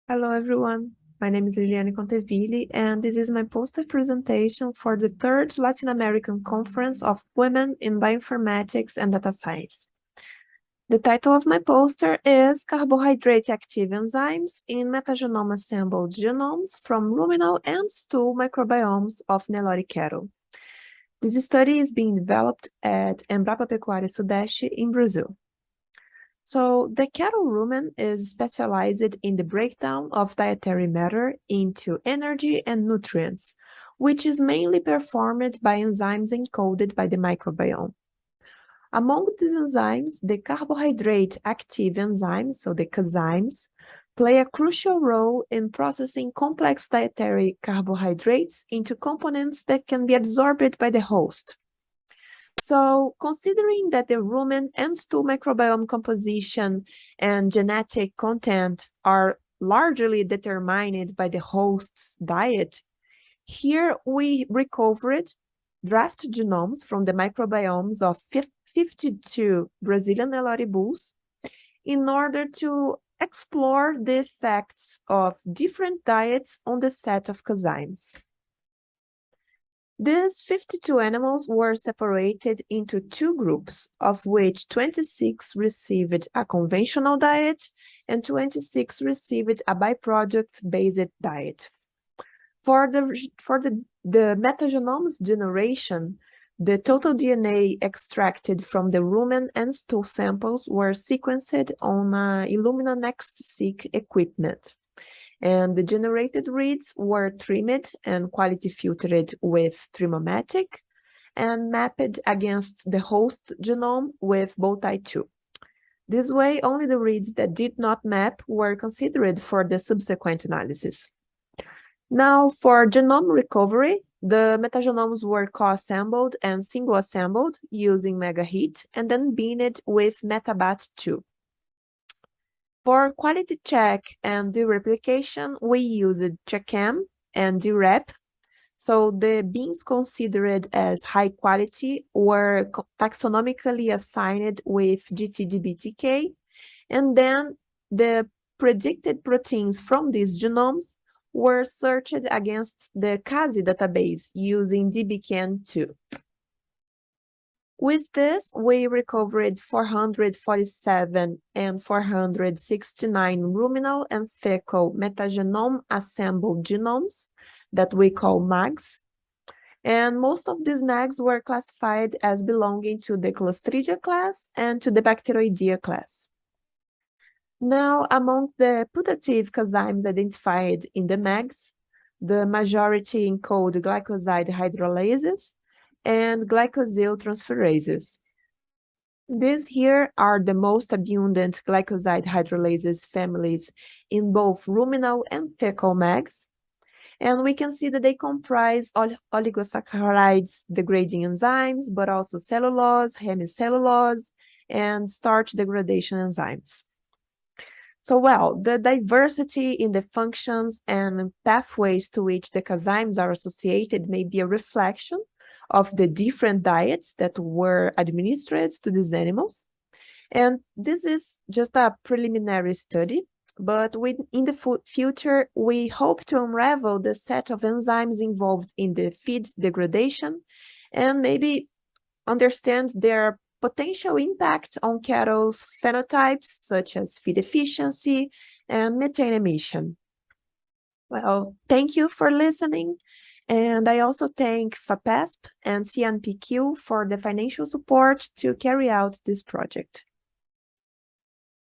Hello everyone, my name is Liliane Conteville and this is my poster presentation for the third Latin American Conference of Women in Bioinformatics and Data Science. The title of my poster is Carbohydrate Active Enzymes in Metagenome-Assembled Genomes from Ruminal and Stool Microbiomes of Nelore cattle. This study is being developed at Embrapa Pecuária Sudeste in Brazil. So the cattle rumen is specialized in the breakdown of dietary matter into energy and nutrients, which is mainly performed by enzymes encoded by the microbiome. Among these enzymes, the carbohydrate active enzymes, so the enzymes, play a crucial role in processing complex dietary carbohydrates into components that can be absorbed by the host. So considering that the rumen and stool microbiome composition and genetic content are largely determined by the host's diet, here we recovered draft genomes from the microbiomes of 52 Brazilian Nelore bulls in order to explore the effects of different diets on the set of enzymes. These 52 animals were separated into two groups, of which 26 received a conventional diet and 26 received a byproduct-based diet. For the metagenomes generation, the total DNA extracted from the rumen and stool samples were sequenced on Illumina NextSeq equipment. And the generated reads were trimmed and quality filtered with Trimomatic and mapped against the host genome with Bowtie 2. This way, only the reads that did not map were considered for the subsequent analysis. Now, for genome recovery, the metagenomes were co-assembled and single-assembled using MegaHit and then binned with MetaBat 2. For quality check and dereplication, we used CheckM and DREP. So the beans considered as high quality were taxonomically assigned with GTDBTK, and then the predicted proteins from these genomes were searched against the CASI database using DBCAN2. With this, we recovered 447 and 469 ruminal and fecal metagenome-assembled genomes that we call MAGs. And most of these MAGs were classified as belonging to the Clostridia class and to the Bacteroidea class. Now, among the putative enzymes identified in the MAGs, the majority encode glycoside hydrolases and glycosyl transferases. These here are the most abundant glycoside hydrolases families in both ruminal and fecal MAGs. And we can see that they comprise oligosaccharides degrading enzymes, but also cellulose, hemicellulose, and starch degradation enzymes. So, well, the diversity in the functions and pathways to which the enzymes are associated may be a reflection of the different diets that were administered to these animals. And this is just a preliminary study, but in the future, we hope to unravel the set of enzymes involved in the feed degradation and maybe understand their potential impact on cattle's phenotypes, such as feed efficiency and methane emission. Well, thank you for listening. And I also thank FAPESP and CNPq for the financial support to carry out this project.